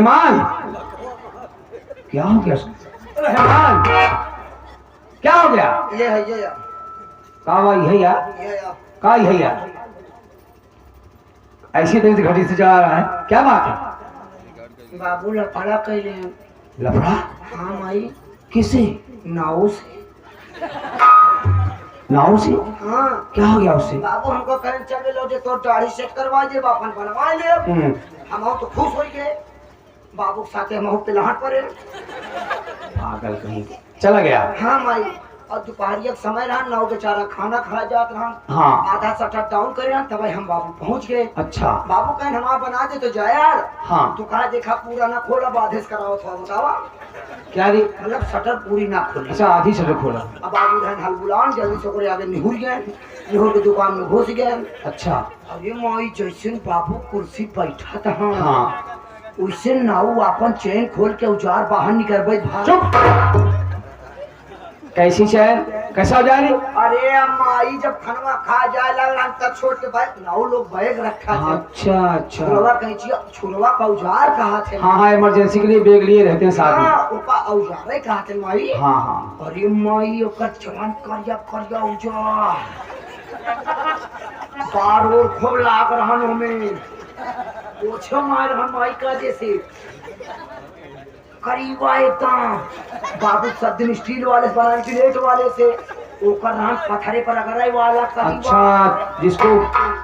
रहमान क्या हो गया? रहमान क्या हो गया? ये है ये का भाई है यार? ये का है यार? ऐसी तरह से घड़ी से जा रहा है, क्या बात है? बाबू लफड़ा कैले लफड़ा? हाँ माई किसे? नाव से। नाव से? हाँ क्या हो गया उससे? बाबू हमको कहें चले लो तो दाढ़ी सेट करवा दे बापन बनवा ले। हम तो खुश हो गए, बाबू के साथे हम पिलाहट पड़े। पागल कहीं चला गया। हाँ माई और दोपहरिया समय रहा नाव बेचारा खाना खा जात रहा। हाँ आधा सटर डाउन करे तब हम बाबू पहुंच गए। अच्छा बाबू कहें हम बना दे तो जाए यार। हाँ तो कहा देखा पूरा ना खोला बाधिस कराओ था बतावा क्या रे? मतलब शटर पूरी ना खोली। अच्छा आधी शटर खोला। अब बाबू रहन हलबुलान जल्दी से ओकरे आगे निहुर गए, निहुर के दुकान में घुस गए। अच्छा अरे माई जैसे बाबू कुर्सी बैठा था हाँ वैसे नाऊ अपन चैन खोल के उजार बाहर निकल भाग। चुप। कैसी चैन? कैसा जा रही? अरे माई जब खनवा खा जाए लग तब छोड़ के बैग नाऊ लोग बैग रखा थे। अच्छा अच्छा छुरवा कैंची छुरवा का औजार कहा थे। हाँ हाँ इमरजेंसी के लिए बैग लिए रहते हैं साथ में। हाँ ओका औजार कहा थे माई। हाँ हाँ अरे माई ओकर चलन करिया करिया औजार बार और खूब लाग रहा हमें ओछो मार हम माई का जैसे करीबा एकदम बाबू सब दिन स्टील वाले से बनाने प्लेट वाले से ओकर नाम पत्थरे पर अगराई वाला करीबा। अच्छा जिसको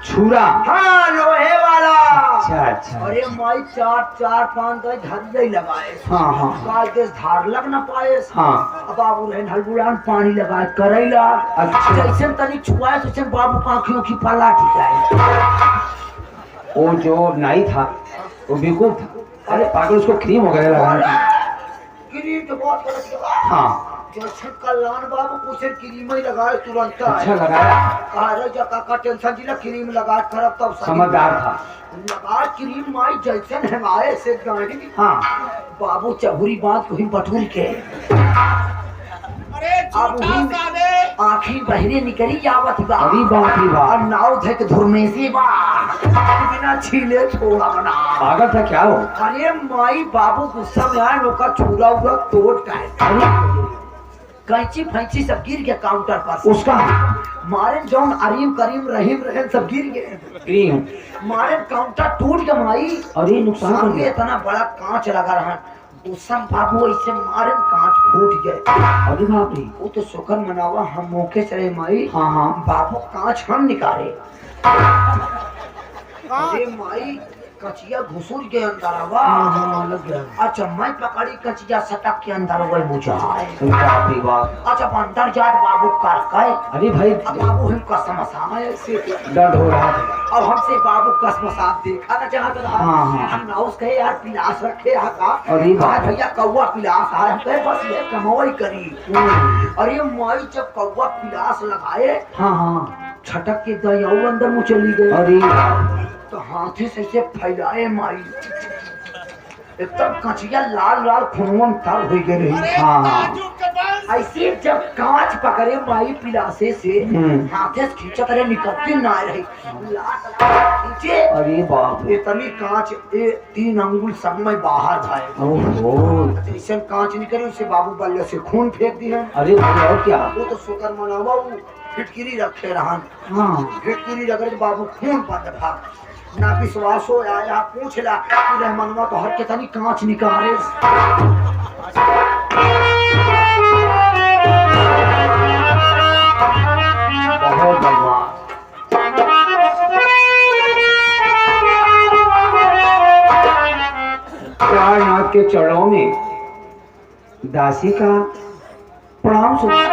छुरा। हाँ लोहे वाला। अच्छा अच्छा अरे माई चार चार पांच गए धर लगाए। हाँ हाँ काल के धार लग ना पाए। हाँ अब बाबू रहन हलबुलान पानी लगाए करैला। अच्छा। जैसे तनी छुआए तो बाबू की आंखों की पलट जाए। वो जो नाई था वो बेवकूफ था। अरे पागल उसको क्रीम वगैरह लगाना। क्रीम तो बहुत गलत लगा। हाँ जैसे कल्याण बाबू कुछ क्रीम ही लगाए तुरंत। अच्छा लगाया। कहा रे जका का टेंशन दिला क्रीम लगा खराब तब समझदार था। लगा क्रीम माई जैसे हमारे से गाड़ी। हाँ बाबू चहुरी बात को ही बटूर के अब आखिर बहरे निकली जावत बा। अभी बाप रे बाप। और नाव धक धुरने से बा बिना छीले छोड़ा बना। पागल था क्या वो? अरे माई बाबू गुस्सा में आए लोग का छुरा उरा तोड़ का कैंची फैंची सब गिर गया काउंटर पर। उसका मारे जौन अरीम करीम रहीम रहन सब गिर गए। क्रीम मारे काउंटर टूट गया माई। अरे नुकसान हो सामने गया। इतना बड़ा कांच लगा रहा गुस्सा बाबू ऐसे मारे कांच फूट गए। अरे बाप रे। वो तो शुक्र मनावा हम मौके चले माई। हाँ हाँ बाबू कांच हम निकाले। अरे माई कचिया घुसूर के अंदर आवा। लग गया। अच्छा मैं पकड़ी कचिया सटक के अंदर वही बुझाए। बाप रे बाप। अच्छा अंदर जात बाबू कर गए। अरे भाई अब बाबू हमको समझाए से दर्द हो रहा था। अब हमसे बाबू कसम साहब देखा ना चाहता था। हाँ, हाँ। हम नाउस कहे यार पिलास रखे का। अरे बाप। भैया कौवा पिलास आए हम कहे बस ये कमाई करी। अरे माई जब कौवा पिलास लगाए हाँ हाँ छटक के दया अंदर मुँह चली गई। अरे तो हाथी से इसे फैलाए माई एकदम कचिया लाल लाल खून तर हो गए। हाँ हाँ ऐसे जब कांच पकड़े माई पिलासे से हाथे से खींचा करे निकलती ना रही खींचे। अरे बाप रे। इतनी कांच 3 अंगुल सब में बाहर जाए। ओहो जैसे कांच निकले उसे बाबू बल्ले से खून फेंक दिए। अरे भाई और क्या? वो तो शुक्र मनावा वो फिटकिरी रखे रहन। हाँ फिटकिरी रखे बाबू खून बंद भाग ना विश्वास हो आया पूछ ला रहमानवा तो हर के तनी कांच निकाले। बहुत बदमाश। कायनात के चरणों में दासी का प्रणाम सुनो।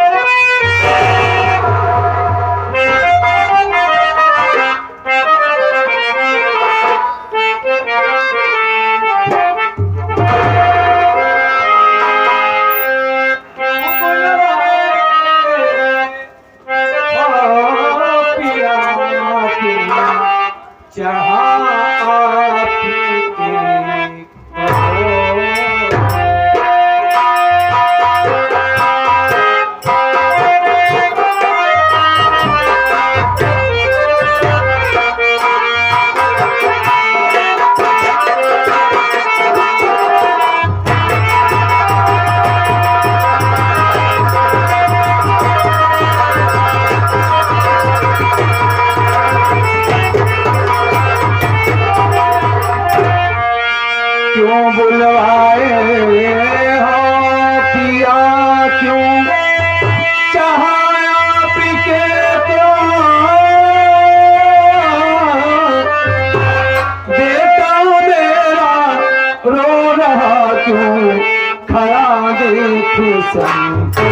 क्यों बुलवाए हो पिया, क्यों चाहा आपके तो बेटा मेरा रो रहा क्यों खड़ा देख संतो।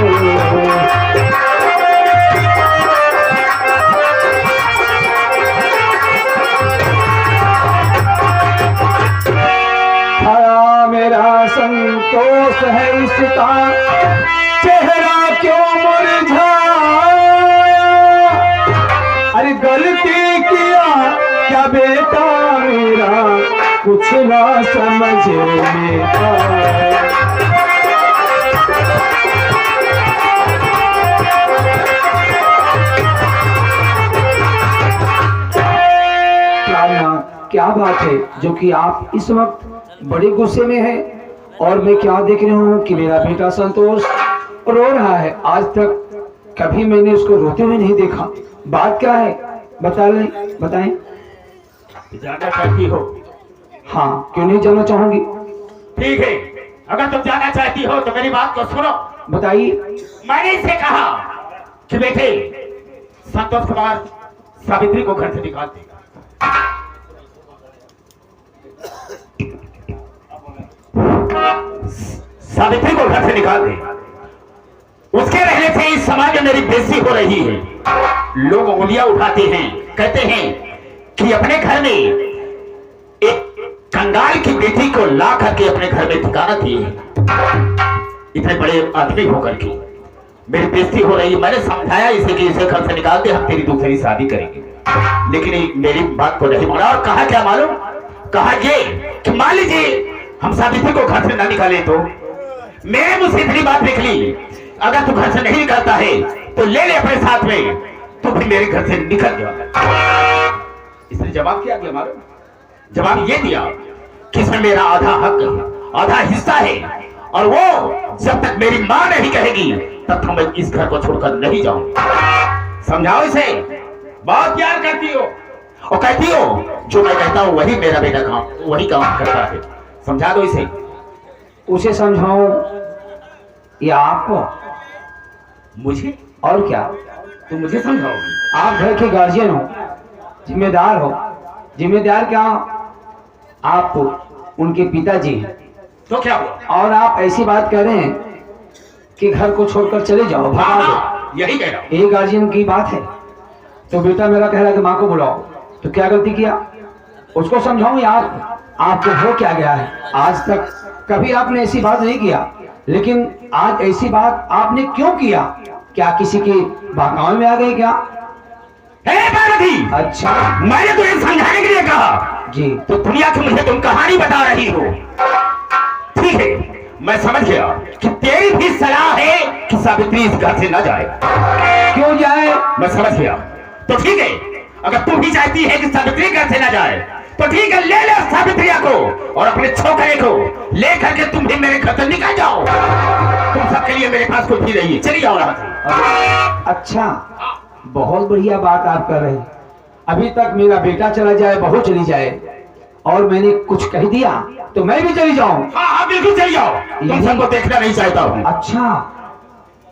मेरा संतोष है इसका चेहरा क्यों मुरझाया, अरे गलती किया क्या बेटा मेरा कुछ ना समझ में आया। क्या बात है जो कि आप इस वक्त बड़े गुस्से में है, और मैं क्या देख रहा हूँ कि मेरा बेटा संतोष रो रहा है। आज तक कभी मैंने उसको रोते हुए नहीं देखा। बात क्या है बताएं। जानना चाहती हो? हाँ, क्यों नहीं जानना चाहूंगी। ठीक है, अगर तुम जानना चाहती हो तो मेरी बात को सुनो। बताइए। मैंने इसे कहा कि बेटे संतोष कुमार सावित्री को घर से निकाल देगा। सावित्री को घर से निकाल दे। उसके रहने से इस समाज में मेरी बेइज्जती हो रही है। लोग उंगलियां उठाते हैं, कहते हैं कि अपने घर में एक कंगाल की बेटी को ला करके अपने घर में ठिकाना दिए। इतने बड़े आदमी होकर के मेरी बेइज्जती हो रही है। मैंने समझाया इसे कि इसे घर से निकाल दे, हम तेरी दूसरी शादी करेंगे, लेकिन मेरी बात को नहीं माना। और कहा क्या मालूम? कहा ये कि मान लीजिए हम सावित्री को घर से ना निकाले तो मेरे मुझसे इतनी बात निकली, अगर तू घर से नहीं निकलता है तो ले ले अपने साथ में, तू भी मेरे घर से निकल गया। इसने जवाब क्या दिया मालूम? जवाब ये दिया कि इसमें मेरा आधा हक है, आधा हिस्सा है, और वो जब तक मेरी मां नहीं कहेगी तब तक मैं इस घर को छोड़कर नहीं जाऊंगा। समझाओ इसे। बहुत प्यार करती हो और कहती हो जो मैं कहता हूं वही मेरा बेटा काम वही काम करता है। समझा दो इसे। उसे समझाऊं या आपको? मुझे? और क्या, तुम मुझे समझाओगे? आप घर के गार्जियन हो, जिम्मेदार हो। जिम्मेदार क्या, आप उनके पिताजी हैं। तो क्या हुआ? और आप ऐसी बात कह रहे हैं कि घर को छोड़कर चले जाओ, भगा दो। यही कह रहा हूं। ये गार्जियन की बात है। तो बेटा मेरा कह रहा है कि माँ को बुलाओ, तो क्या गलती किया? उसको समझाऊं या आपको हो क्या गया है? आज तक कभी आपने ऐसी बात नहीं किया, लेकिन आज ऐसी बात आपने क्यों किया? क्या किसी के बहकावे में आ गए क्या? पार्वती, अच्छा, मैंने तुझे समझाने के लिए कहा जी। तो दुनिया की मुझे तुम कहानी बता रही हो। ठीक है, मैं समझ गया कि तेरी भी सलाह है कि सावित्री इस घर से न जाए। क्यों जाए? मैं समझ गया। तो ठीक है, अगर तू भी चाहती है कि सावित्री घर से न जाए तो ठीक है, ले ले सावित्रिया को और अपने छोकरे को ले करके तुम भी मेरे घर से निकल जाओ। तुम सबके लिए मेरे पास कुछ भी नहीं है, चली जाओ यहाँ से। अच्छा, बहुत बढ़िया बात आप कर रहे हैं। अभी तक मेरा बेटा चला जाए, बहू चली जाए, और मैंने कुछ कह दिया तो मैं भी चली जाऊं? हाँ, बिल्कुल चली जाओ। तुम सबको देखना नहीं चाहता हूँ। अच्छा,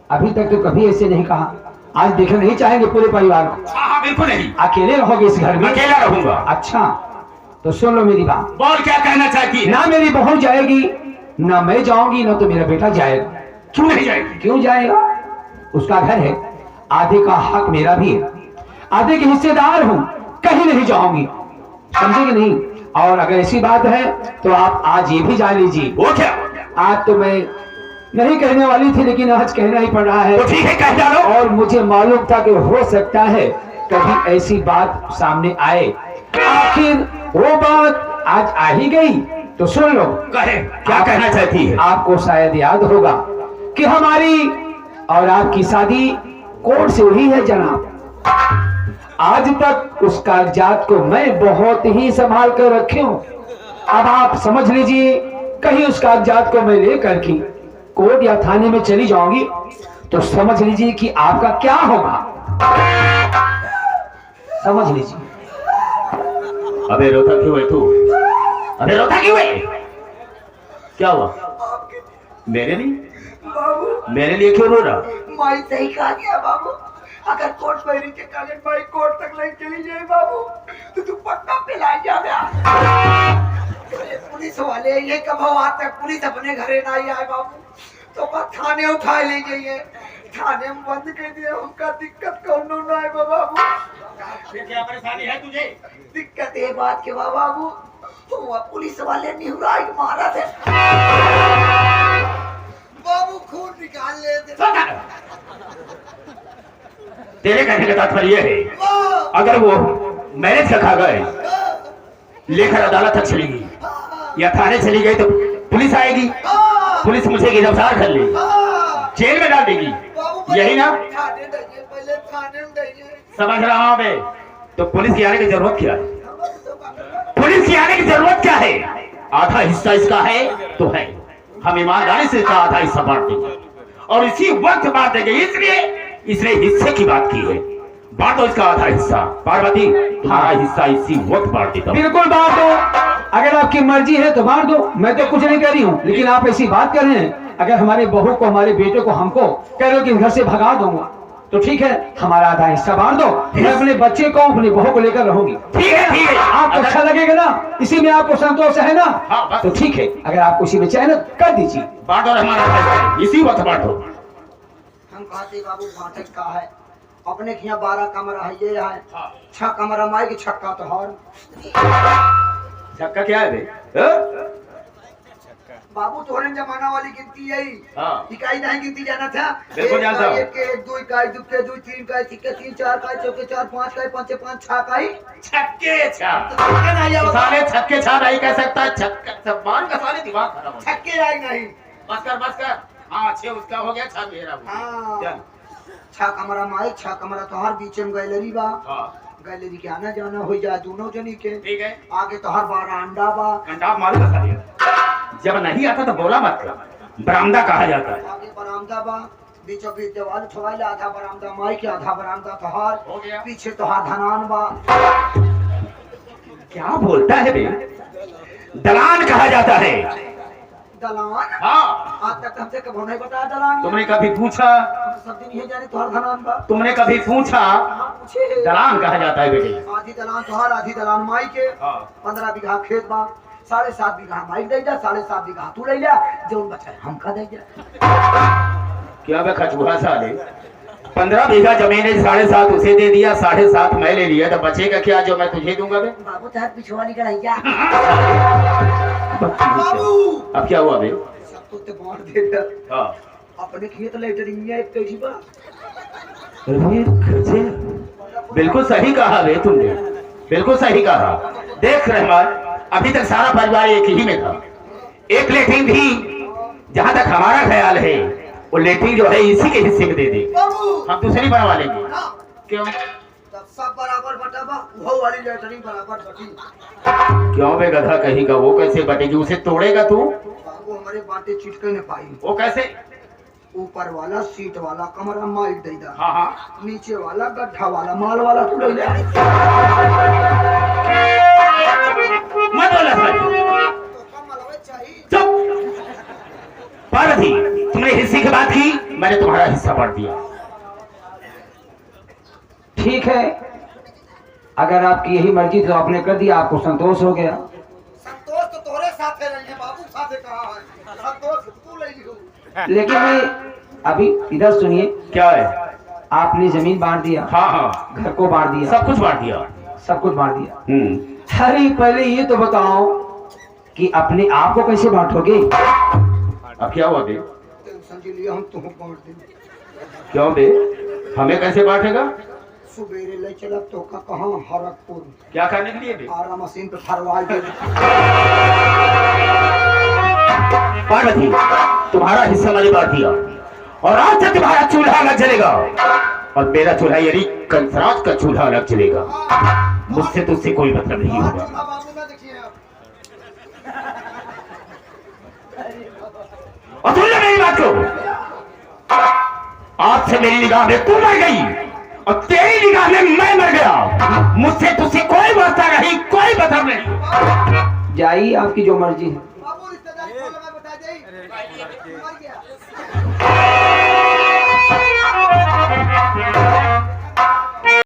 अभी तक तो कभी ऐसे नहीं कहा, आज देखना नहीं चाहेंगे पूरे परिवार को? हाँ, बिल्कुल नहीं। अकेले रहोगे इस घर में? अकेला रहूंगा। अच्छा, तो सुन लो मेरी बात। बोल, क्या कहना चाहती है? ना मेरी बहू जाएगी, ना मैं जाऊंगी, ना तो मेरा बेटा जाएगा। क्यों नहीं जाएगी? क्यों जाएगा? उसका घर है, आधे का हक मेरा भी है, आधे के हिस्सेदार हूं, कहीं नहीं जाऊंगी, समझे कि नहीं? और अगर ऐसी बात है तो आप आज ये भी जान लीजिए। वो क्या? आज तो मैं नहीं कहने वाली थी, लेकिन आज कहना ही पड़ रहा है। तो ठीक है, कह डालो। और मुझे मालूम था कि हो सकता है कभी ऐसी बात सामने आए, आखिर वो बात आज आ ही गई, तो सुन लो। कहे, क्या कहना चाहती है? आपको शायद याद होगा कि हमारी और आपकी शादी कोर्ट से हुई है जनाब। आज तक उस कागजात को मैं बहुत ही संभाल कर रखी हूं। अब आप समझ लीजिए, कहीं उस कागजात को मैं लेकर के कोर्ट या थाने में चली जाऊंगी तो समझ लीजिए कि आपका क्या होगा, समझ लीजिए। अबे रोता क्यों है तू? अबे रोता क्यों है? क्या हुआ? आपके मेरे लिए? बाबू मेरे लिए क्यों रो रहा? माई सही कहा गया बाबू। अगर कोर्ट पैरी के कागज माई कोर्ट तक ले चली जाए बाबू तो तू पक्का पिला जा। पुलिस वाले ये कब आज तक पुलिस अपने घरे ना ही आए बाबू तो बस थाने उठा ले जाइए। थाने में बंद कर दिए उनका दिक्कत कौन ना है बाबू। क्या परेशानी है तुझे? दिक्कत ये बात के बाबू तो पुलिस वाले निहुराई मारा थे बाबू खून निकाल ले थे। तेरे कहने का तात्पर्य है अगर वो मैरिज का कागज लेकर अदालत तक चली गई या थाने चली गई तो पुलिस आएगी, पुलिस मुझे गिरफ्तार कर लेगी, जेल में डाल देगी, यही ना? पहले थाने में जाइए। समझ रहा हूं मैं। तो पुलिस की आने की जरूरत क्या है? पुलिस की आने की जरूरत क्या है? आधा हिस्सा इसका है तो है, हम ईमानदारी से इसका आधा हिस्सा बांट देंगे और इसी वक्त बांट देंगे। इसलिए इसने हिस्से की बात की है। बांट दो इसका आधा हिस्सा। पार्वती हमारा हिस्सा इसी वक्त बांट देता हूं। बिल्कुल बांट दो, अगर आपकी मर्जी है तो बांट दो। मैं तो कुछ नहीं कह रही हूँ, लेकिन आप ऐसी बात कर रहे हैं अगर हमारे बहू को हमारे बेटे को हमको कह रहे हो कि घर से भगा दूंगा तो ठीक है, हमारा आधा हिस्सा बांट दो। मैं अपने बच्चे को अपनी बहू को लेकर रहूंगी। ठीक है, ठीक है। आपको अच्छा लगेगा ना? इसी में आपको संतोष है ना? हाँ, बस। तो ठीक है, अगर आपको इसी में चैन है कर दीजिए। बांट दो हमारा हिस्सा, इसी वक्त बांट दो। हम कहते बाबू बांटे का है अपने यहाँ 12 कमरा है ये है 6 कमरा माई के छक्का तो हर छक्का क्या है बे? बाबू तोहरे जमाना वाली गिनती यही हाँ। इकाई नहीं गिनती जाना था। बिल्कुल जानता हूँ। 1 2 इकाई 2 के 2 3 इकाई 3 4 इकाई 4 5 इकाई 5 5 6 इकाई छक्के छा। नहीं तो साले छक्के छा नहीं कह सकता। छक्का जबान का साले दिमाग खराब हो गया। छक्के आई नहीं। बस कर। हाँ 6 उसका हो गया, 6 मेरा हो गया। हाँ चल। 6 कमरा माई 6 कमरा तो हर बीच में गैलरी बा। हाँ गैलरी के आना जाना हो जाए दोनों जनी के। ठीक है। आगे तो हर 12 अंडा बा। अंडा मारू का साले। जब नहीं आता तो बोला मत कर। बरामदा कहा जाता है। आगे बरामदा बा बीचों बीच दीवार छवाइला आधा बरामदा माई के आधा बरामदा तोहार हो गया। पीछे तोहार धनान बा। क्या बोलता है बे? दलान कहा जाता है। दलान हाँ। आज तक हमसे कभी नहीं बताया दलान। तुमने कभी पूछा? हम तो सब दिन यही जाने तोहार धनान बा। तुमने कभी पूछा? पूछे दलान कहा जाता है बेटे। आधी दलान तोहार आधी दलान माई के। हाँ। 15 बीघा खेत बा 7.5 बीघा माई दे जा 7.5 बीघा तू ले जा जो बचा है हमका दे जा। क्या बे खचुहा साले? 15 बीघा जमीन है, 7.5 उसे दे दिया, 7.5 मैं ले लिया, तो बचेगा क्या जो मैं तुझे दूंगा बे? बाबू तहत पिछवाली कढ़ैया। अब क्या हुआ बे? सब तो ते बांट दे दे। हाँ। अपने खेत लेटरिंग में एक कैसी बा। अरे खर्चे बिल्कुल सही कहा बे तुमने, बिल्कुल सही कहा। देख रहमान अभी तक सारा परिवार एक ही में था। एक लेटिंग भी जहाँ तक हमारा ख्याल है वो लेटिंग जो है इसी के हिस्से में दे दे। हम दूसरी बनवा लेंगे। क्यों? तब सब बराबर बटाबा वो वाली लेटरिंग बराबर बटी। क्यों बे गधा कहीं का? वो कैसे बटेगी? उसे तोड़ेगा तू? बाबू हमारे बातें चिटके न पाई। वो कैसे? ऊपर वाला सीट वाला कमरा माइक दे दा। हाँ हाँ। नीचे वाला गड्ढा वाला माल वाला तू ले ले। मत बोला भाई। तो कम अलवे चाहिए। चुप। पार्वती तुमने हिस्से की बात की, मैंने तुम्हारा हिस्सा बांट दिया। ठीक है, अगर आपकी यही मर्जी तो आपने कर दिया, आपको संतोष हो गया। संतोष तो तोरे साथे रही है बाबू साथे कहा है संतोष तू ले लियो। लेकिन मैं अभी इधर सुनिए, क्या है? आपने जमीन बांट दिया, हाँ हाँ घर को बांट दिया, सब कुछ बांट दिया। सब कुछ बांट दिया। अरे पहले ये तो बताओ कि अपने आप को कैसे बांटोगे? अब क्या हुआ बे? टेंशन के लिए हम तुम बांट देंगे। क्यों बे? हमें कैसे बांटेगा? सुबेरे ले चला तो का कहाँ हरकपुर क्या करने के लिए बे? आरा मशीन पे फरवाई दे। पार्वती तुम्हारा हिस्सा मैंने बांट दिया और आज से तुम्हारा चूल्हा अलग जलेगा और मेरा चूल्हा यानी कंसराज का चूल्हा अलग जलेगा। मुझसे तुझसे कोई मतलब नहीं होगा। बाबू ना देखिए और सुन ले मेरी बात को, आज से मेरी निगाह में तू मर गई और तेरी निगाह में मैं मर गया। मुझसे तुझसे कोई वास्ता नहीं, कोई मतलब नहीं। जाइए, आपकी जो मर्जी है। बाबू रिश्तेदारी को लगा बता मर गया